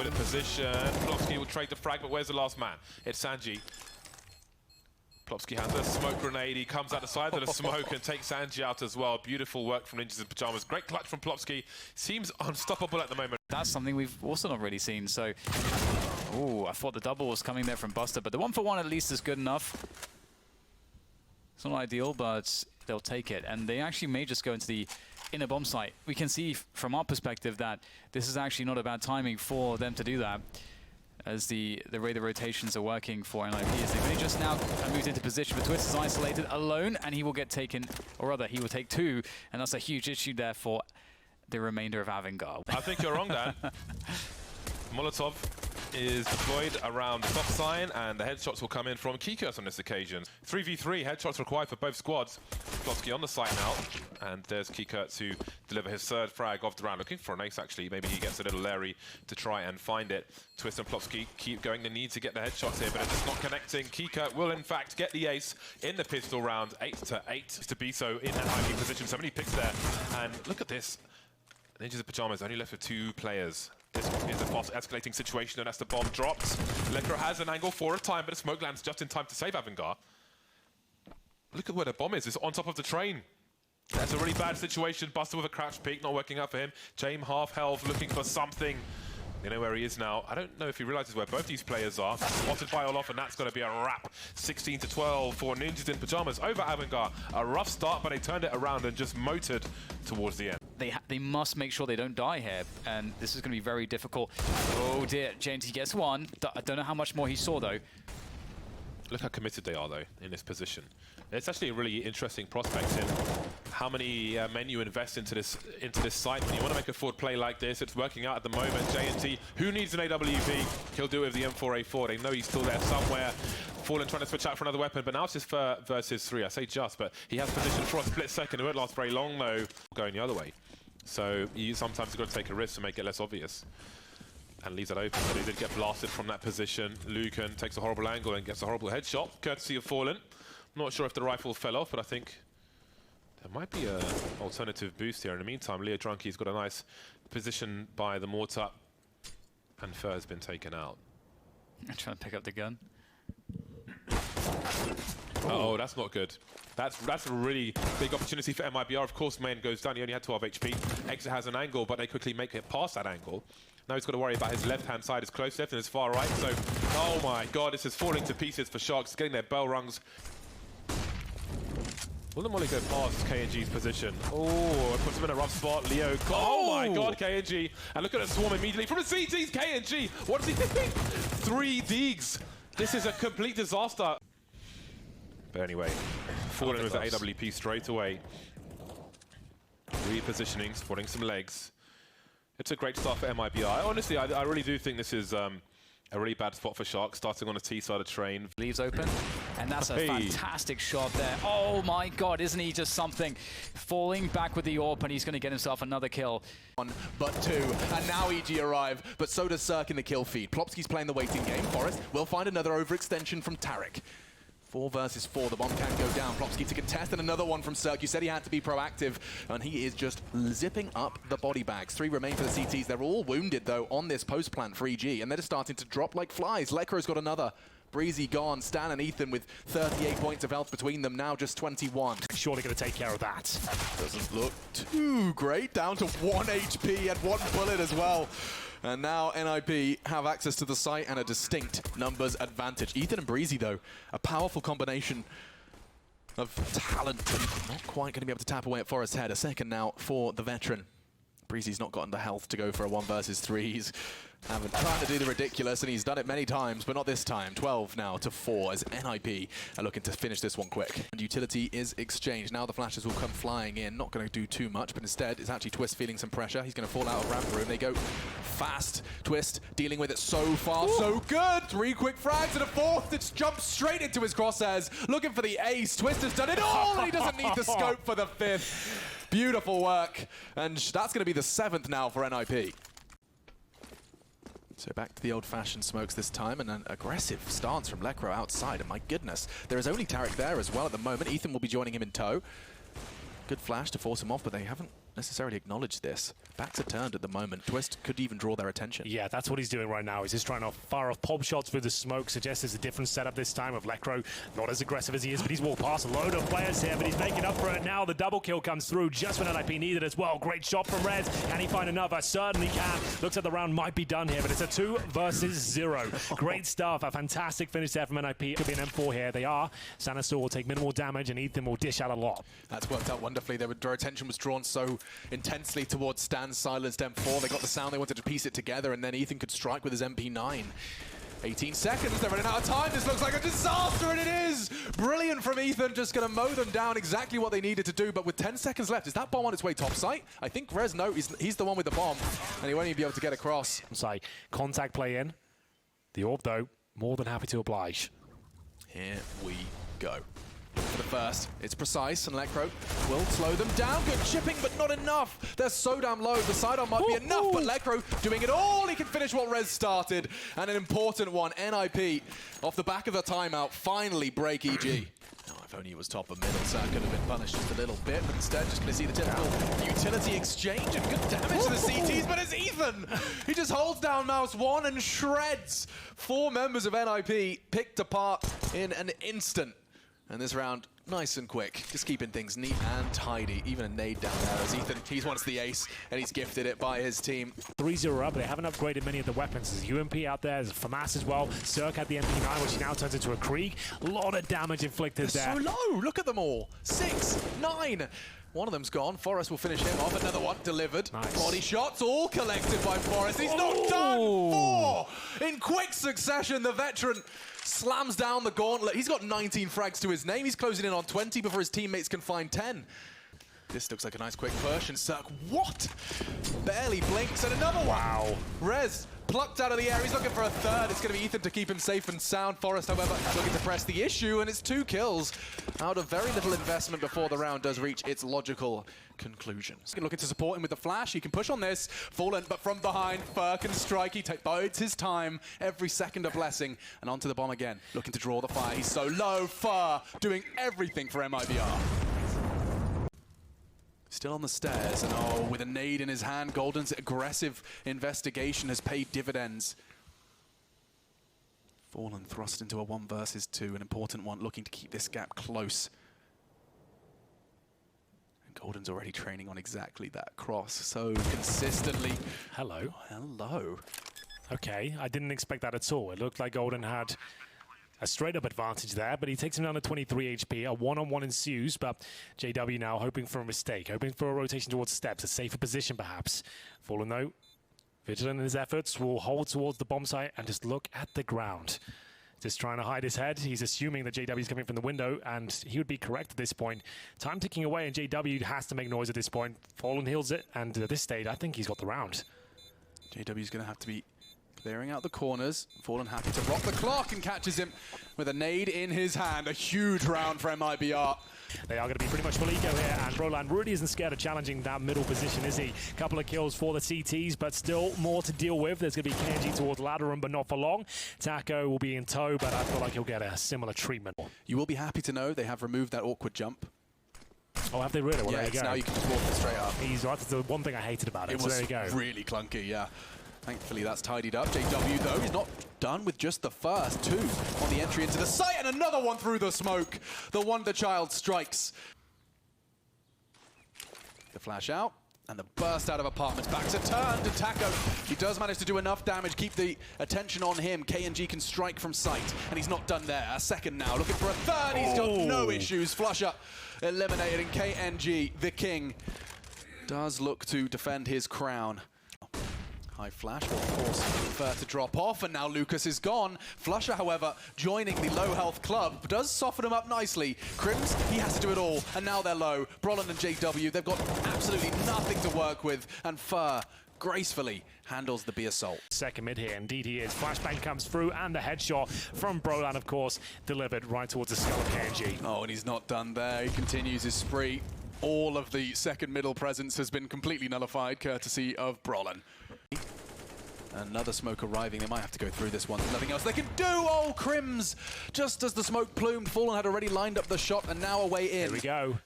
2-minute position. Plopsky will trade the frag, but where's the last man? It's Sanji. Plopsky has a smoke grenade. He comes out the side of the smoke and takes Sanji out as well. Beautiful work from Ninjas in Pyjamas. Great clutch from Plopsky. Seems unstoppable at the moment. That's something we've also not really seen. So, ooh, I thought the double was coming there from Buster, but the 1-for-1 at least is good enough. It's not ideal, but they'll take it. And they actually may just go into the inner bomb site. We can see from our perspective that this is actually not a bad timing for them to do that, as the way the rotations are working for NIP is they've only just now moved into position, but Twist is isolated alone, and he will get taken, or rather, he will take 2, and that's a huge issue there for the remainder of Avangar. I think you're wrong, Dan. Molotov is deployed around the stop sign, and the headshots will come in from Kikos on this occasion. 3v3 headshots required for both squads. Plopsky on the site now, and there's Kikos to deliver his 3rd frag of the round. Looking for an ace, actually. Maybe he gets a little leery to try and find it. Twist and Plopsky keep going. They need to get the headshots here, but it's just not connecting. Kikos will, in fact, get the ace in the pistol round. 8-8 to be so in an IP position. So many picks there, and look at this. Ninjas in Pyjamas only left with 2 players. This is a fast escalating situation, and as the bomb drops, Lekra has an angle for a time, but the smoke lands just in time to save Avangar. Look at where the bomb is. It's on top of the train. That's a really bad situation. Buster with a crouch peek, not working out for him. James half health, looking for something. You know where he is now. I don't know if he realizes where both these players are. Spotted by Olof, and that's going to be a wrap. 16-12 for Ninjas in Pyjamas over Avangar. A rough start, but they turned it around and just motored towards the end. They must make sure they don't die here, and this is going to be very difficult. Oh dear, James, he gets 1. I don't know how much more he saw, though. Look how committed they are, though, in this position. It's actually a really interesting prospect in how many men you invest into this site. When you want to make a forward play like this, it's working out at the moment. J&T, who needs an AWP? He'll do it with the M4A4. They know he's still there somewhere. Fallen trying to switch out for another weapon, but now it's just versus 3. I say just, but he has position for a split second. It won't last very long, though, going the other way. So you sometimes got to take a risk to make it less obvious. And leaves it open, but he did get blasted from that position. Lucan takes a horrible angle and gets a horrible headshot, courtesy of Fallen. I'm not sure if the rifle fell off, but I think there might be an alternative boost here. In the meantime, Leo Drunky's got a nice position by the mortar, and F0REST'S has been taken out. I'm trying to pick up the gun. Oh, that's not good. That's a really big opportunity for MIBR. Of course, main goes down. He only had 12 HP. Exit has an angle, but they quickly make it past that angle. Now he's got to worry about his left-hand side, his close left, and his far right. So, oh my God, this is falling to pieces for Sharks, getting their bell rungs. Will the molly go past KNG's position? Oh, it puts him in a rough spot. Leo, oh my God, KNG. And look at the swarm immediately from the CTs, KNG. What is he doing? 3 digs. This is a complete disaster. But anyway, Fallen with the AWP straight away. Repositioning, spotting some legs. It's a great start for MIBI. Honestly, I really do think this is a really bad spot for Sharks, starting on the T side of train. Leaves open, and that's a fantastic shot there. Oh my God, isn't he just something? Falling back with the AWP, and he's going to get himself another kill. 1, but 2, and now EG arrive, but so does Cirque in the kill feed. Plopsky's playing the waiting game. Forest will find another overextension from Tarek. 4 versus 4, the bomb can go down. Plopsky to contest, and another one from Cirque. You said he had to be proactive, and he is just zipping up the body bags. 3 remain for the CTs. They're all wounded, though, on this post plant for EG, and they're just starting to drop like flies. Lekra's got another. Breezy gone. Stan and Ethan with 38 points of health between them, now just 21. Surely going to take care of that. Doesn't look too great. Down to 1 HP and 1 bullet as well. And now NIP have access to the site and a distinct numbers advantage. Ethan and Breezy, though, a powerful combination of talent. Not quite going to be able to tap away at Forest's head. A second now for the veteran. Breezy's not gotten the health to go for a 1 versus 3. He's trying to do the ridiculous, and he's done it many times, but not this time. 12 now to 4 as NIP are looking to finish this one quick. And utility is exchanged. Now the flashes will come flying in. Not going to do too much, but instead it's actually Twist feeling some pressure. He's going to fall out of ramp room. They go fast. Twist dealing with it so far, so good. 3 quick frags and a 4th. It's jumped straight into his crosshairs. Looking for the ace. Twist has done it all, and he doesn't need the scope for the 5th. Beautiful work, and that's going to be the 7th now for NIP. So back to the old-fashioned smokes this time, and an aggressive stance from Lekra outside, and my goodness, there is only Tarek there as well at the moment. Ethan will be joining him in tow. Good flash to force him off, but they haven't necessarily acknowledge this. Backs are turned at the moment. Twist could even draw their attention. Yeah, that's what he's doing right now. He's just trying to fire off pop shots through the smoke. Suggests it's a different setup this time of Lecro. Not as aggressive as he is, but he's walked past a load of players here, but he's making up for it now. The double kill comes through just when NIP needed as well. Great shot from Rez. Can he find another? Certainly can. Looks like the round might be done here, but it's a 2 versus 0. Great stuff. A fantastic finish there from NIP. Could be an M4 here. They are. Sanaster will take minimal damage, and Ethan will dish out a lot. That's worked out wonderfully. Their attention was drawn so intensely towards Stan's silenced M4. They got the sound, they wanted to piece it together, and then Ethan could strike with his MP9. 18 seconds, they're running out of time. This looks like a disaster, and it is! Brilliant from Ethan, just going to mow them down, exactly what they needed to do, but with 10 seconds left, is that bomb on its way topside? I think Rez, no, he's the one with the bomb, and he won't even be able to get across. Sorry, contact play in. The orb, though, more than happy to oblige. Here we go. For the first, it's precise, and Lecro will slow them down. Good chipping, but not enough. They're so damn low. The sidearm might be enough, but Lecro doing it all. He can finish what Rez started. And an important one, NIP, off the back of a timeout, finally break EG. Oh, if only it was top of middle, so that could have been punished just a little bit, but instead just going to see the typical utility exchange and good damage to the CTs, but it's Ethan! He just holds down mouse 1 and shreds 4 members of NIP, picked apart in an instant. And this round, nice and quick, just keeping things neat and tidy. Even a nade down there as Ethan, he's wants the ace, and he's gifted it by his team. 3-0 up, they haven't upgraded many of the weapons. There's UMP out there, there's FAMAS as well. Cirque had the MP9, which he now turns into a Krieg. A lot of damage inflicted there. So low, look at them all. 6, 9. One of them's gone. Forest will finish him off. Another one delivered. Nice. Body shots all collected by Forest. He's not done. 4 in quick succession. The veteran slams down the gauntlet. He's got 19 frags to his name. He's closing in on 20 before his teammates can find 10. This looks like a nice quick push, and Cirque, what? Barely blinks, and another one. Wow. Rez plucked out of the air. He's looking for a third. It's going to be Ethan to keep him safe and sound. Forest, however, looking to press the issue, and it's 2 kills out of very little investment before the round does reach its logical conclusion. He's looking to support him with the flash. He can push on this. Fallen, but from behind, Fur can strike. He bides his time. Every second a blessing. And onto the bomb again. Looking to draw the fire. He's so low. Fur doing everything for MIBR. Still on the stairs, and oh, with a nade in his hand, Golden's aggressive investigation has paid dividends. Fallen thrust into a 1 versus 2, an important one, looking to keep this gap close. And Golden's already training on exactly that cross, so consistently. Hello. Hello. Okay, I didn't expect that at all. It looked like Golden had a straight-up advantage there, but he takes him down to 23 HP. A one-on-one ensues, but JW now hoping for a mistake, hoping for a rotation towards steps, a safer position perhaps. Fallen, though, vigilant in his efforts, will hold towards the bomb site and just look at the ground. Just trying to hide his head. He's assuming that JW is coming from the window, and he would be correct at this point. Time ticking away, and JW has to make noise at this point. Fallen heals it, and at this stage, I think he's got the round. JW's going to have to be clearing out the corners. Fallen happy to rock the clock and catches him with a nade in his hand. A huge round for MIBR. They are going to be pretty much full eco here, and Broland really isn't scared of challenging that middle position, is he? Couple of kills for the CTs, but still more to deal with. There's going to be KNG towards ladder room, but not for long. Taco will be in tow, but I feel like he'll get a similar treatment. You will be happy to know they have removed that awkward jump. Oh, have they really? Well, yeah, there you go. Now you can just walk it straight up. He's right. That's the one thing I hated about it. It So was there you go. really clunky, yeah. Thankfully, that's tidied up. JW, though, is not done with just the first 2 on the entry into the site, and another one through the smoke. The Wonder Child strikes. The flash out, and the burst out of apartments. Back to turn to Taco. He does manage to do enough damage, keep the attention on him. KNG can strike from sight, and he's not done there. A second now, looking for a third. He's got no issues. Flusher eliminated, and KNG, the king, does look to defend his crown. High flash will, of course, prefer to drop off, and now Lucas is gone. Flusher, however, joining the low health club, does soften him up nicely. Crims, he has to do it all, and now they're low. Broland and JW, they've got absolutely nothing to work with, and Fur gracefully handles the B assault. Second mid here, indeed he is. Flashbang comes through, and the headshot from Broland, of course, delivered right towards the skull of KNG. Oh, and he's not done there. He continues his spree. All of the second middle presence has been completely nullified, courtesy of Broland. Another smoke arriving. They might have to go through this one. There's nothing else they can do. Oh, Crims! Just as the smoke plumed, Fallen had already lined up the shot, and now a way in. Here we go.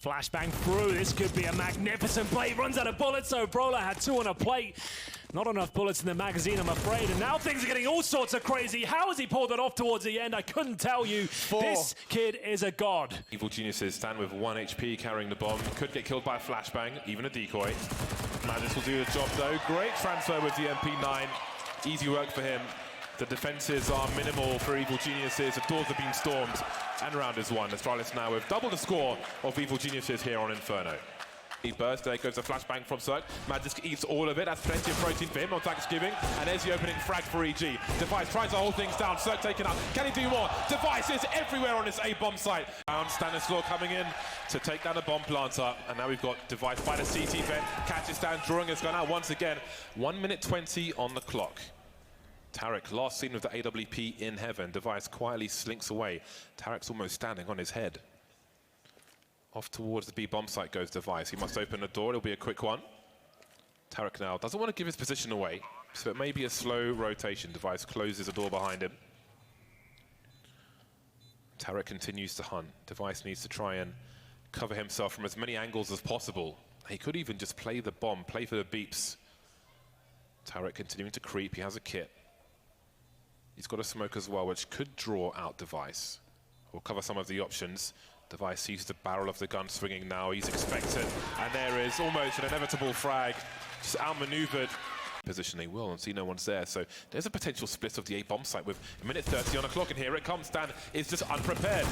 Flashbang through. This could be a magnificent play. Runs out of bullets, so Brawler had 2 on a plate. Not enough bullets in the magazine, I'm afraid. And now things are getting all sorts of crazy. How has he pulled it off towards the end? I couldn't tell you. 4. This kid is a god. Evil Geniuses stand with 1 HP carrying the bomb. Could get killed by a flashbang, even a decoy. Madness will do the job though. Great transfer with the MP9. Easy work for him. The defenses are minimal for Evil Geniuses. The doors have been stormed and round is won. Astralis now with double the score of Evil Geniuses here on Inferno. He burst, there goes the flashbang from Cirque. Magisk eats all of it, that's plenty of protein for him on Thanksgiving. And there's the opening frag for EG. Device tries to hold things down, Cirque taken up. Can he do more? Device is everywhere on this A-bomb site. Down, Stanislaw coming in to take down the bomb planter. And now we've got Device by the CT vent. Catches down, drawing has gone out once again. 1 minute 20 on the clock. Tarek, last seen with the AWP in heaven. Device quietly slinks away. Tarek's almost standing on his head. Off towards the B bomb site goes Device. He must open the door. It'll be a quick one. Tarek now doesn't want to give his position away, so it may be a slow rotation. Device closes the door behind him. Tarek continues to hunt. Device needs to try and cover himself from as many angles as possible. He could even just play the bomb, play for the beeps. Tarek continuing to creep. He has a kit. He's got a smoke as well, which could draw out Device. We'll cover some of the options. Device sees the barrel of the gun swinging now. He's expectant. And there is almost an inevitable frag. Just outmaneuvered. Position they will and see no one's there. So there's a potential split of the A-bomb site with a minute 30 on the clock. And here it comes. Stan is just unprepared.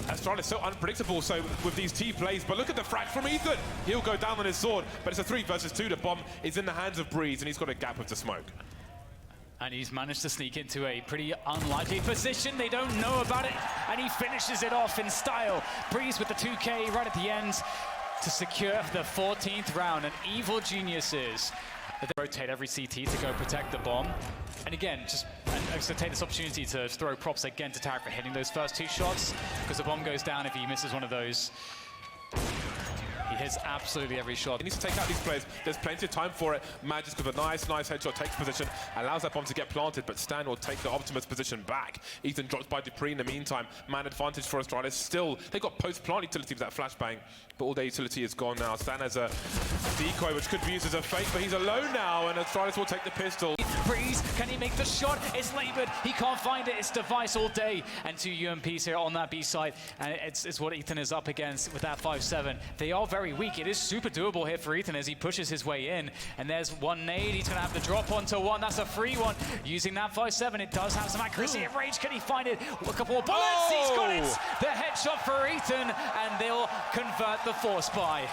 Astralis is so unpredictable so with these T plays. But look at the frag from Ethan. He'll go down on his sword. But it's a 3 versus 2. The bomb is in the hands of Breeze and he's got a gap with the smoke. And he's managed to sneak into a pretty unlikely position. They don't know about it. And he finishes it off in style. Breeze with the 2K right at the end to secure the 14th round. And Evil Geniuses, they rotate every CT to go protect the bomb. And again, just take this opportunity to throw props again to Tarek for hitting those first 2 shots. Because the bomb goes down if he misses one of those. He hits absolutely every shot. He needs to take out these players. There's plenty of time for it. Magisk with a nice headshot takes position, allows that bomb to get planted, but Stan will take the Optimus position back. Ethan drops by Dupree in the meantime. Man advantage for Astralis. Still, they got post-plant utility with that flashbang, but all their utility is gone now. Stan has a decoy, which could be used as a fake, but he's alone now, and Astralis will take the pistol. Breeze, can he make the shot? It's labored. He can't find it. It's Device all day. And 2 UMPs here on that B side. And it's what Ethan is up against with that 5-7. They are very weak. It is super doable here for Ethan as he pushes his way in. And there's one nade. He's going to have to drop onto one. That's a free one. Using that 5-7, it does have some accuracy at range. Can he find it? A couple more bullets. Oh! He's got it. The headshot for Ethan. And they'll convert the force buy.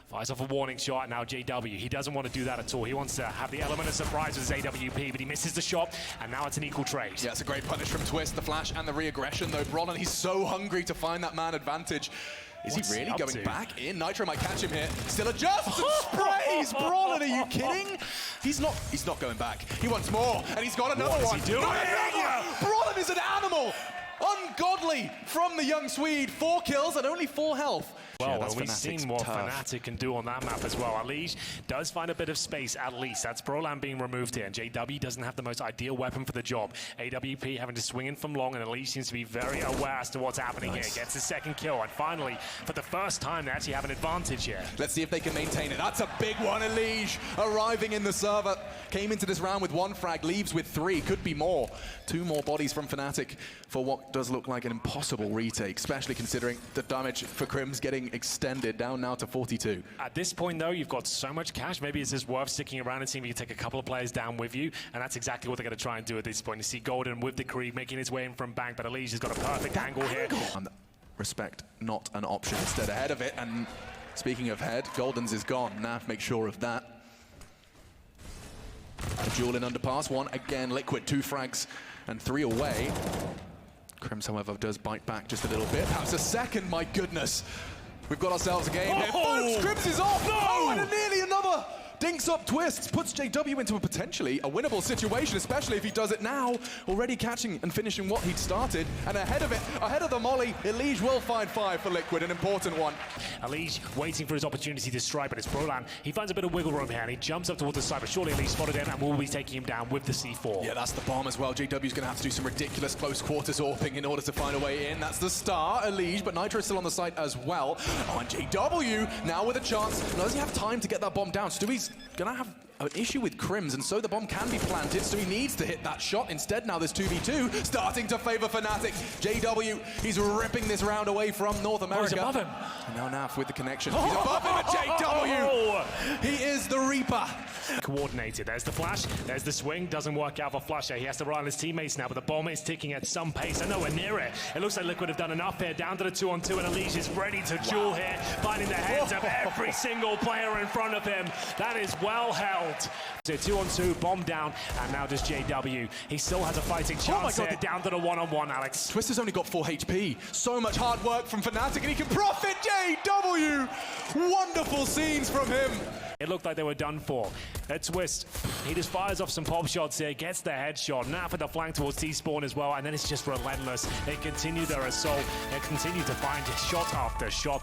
Fires off a warning shot, now JW. He doesn't want to do that at all. He wants to have the element of surprise with his AWP, but he misses the shot, and now it's an equal trade. Yeah, it's a great punish from Twist, the flash and the re-aggression, though. Brolin, he's so hungry to find that man advantage. Is he really going back in? Nitro might catch him here. Still adjusts and sprays! Brolin, are you kidding? He's not going back. He wants more, and he's got another one. What is he doing? Brolin is an animal! Ungodly from the young Swede. 4 kills and only 4 health. Well, we've seen what Fnatic can do on that map as well. Elige does find a bit of space at least. That's Brolan being removed here, and JW doesn't have the most ideal weapon for the job. AWP having to swing in from long, and Elige seems to be very aware as to what's happening here. Gets his 2nd kill, and finally, for the first time, they actually have an advantage here. Let's see if they can maintain it. That's a big one, Elige arriving in the server. Came into this round with 1 frag, leaves with 3. Could be more. 2 more bodies from Fnatic for what does look like an impossible retake, especially considering the damage for Crims getting extended down now to 42. At this point, though, you've got so much cash. Maybe it's just worth sticking around and seeing if you can take a couple of players down with you. And that's exactly what they're going to try and do at this point. You see Golden with the creep making his way in from bank, but Elige has got a perfect angle here. Respect not an option. Instead ahead of it. And speaking of head, Golden's is gone. Nav makes sure of that. A duel in underpass. 1 again. Liquid. 2 frags and 3 away. Crims, however, does bite back just a little bit. Perhaps a second. My goodness. We've got ourselves a game here. Folks, Crims is off! No! Oh, and nearly another dinks up Twists, puts JW into a potentially a winnable situation, especially if he does it now. Already catching and finishing what he'd started. And ahead of it, ahead of the molly, Elige will find 5 for Liquid, an important one. Elige waiting for his opportunity to strike, but it's Brolan. He finds a bit of wiggle room here, and he jumps up towards the side, but surely Elige spotted him and will be taking him down with the C4. Yeah, that's the bomb as well. JW's going to have to do some ridiculous close quarters AWPing in order to find a way in. That's the start, Elige, but Nitro's still on the site as well. Oh, and JW now with a chance. Does he have time to get that bomb down? Stewie's going to have an issue with Crims, and so the bomb can be planted, so he needs to hit that shot. Instead, now there's 2v2, starting to favor Fnatic. JW, he's ripping this round away from North America. He's above him. And now Naf with the connection. He's above him at JW. He is the Reaper. Coordinated. There's the flash, there's the swing. Doesn't work out for Flusher. He has to rely on his teammates now, but the bomb is ticking at some pace. And nowhere near it. It looks like Liquid have done enough here. Down to the 2-on-2, and Elige is ready to duel here, finding the heads of every single player in front of him. That is well held. So 2-on-2, bomb down, and now does JW. He still has a fighting chance here. Down to the 1-on-1, Alex. Twister's only got 4 HP. So much hard work from Fnatic, and he can profit. JW! Wonderful scenes from him. It looked like they were done for. That Twist, he just fires off some pop shots here, gets the headshot. Now for the flank towards T-Spawn as well, and then it's just relentless. They continue their assault. They continue to find shot after shot.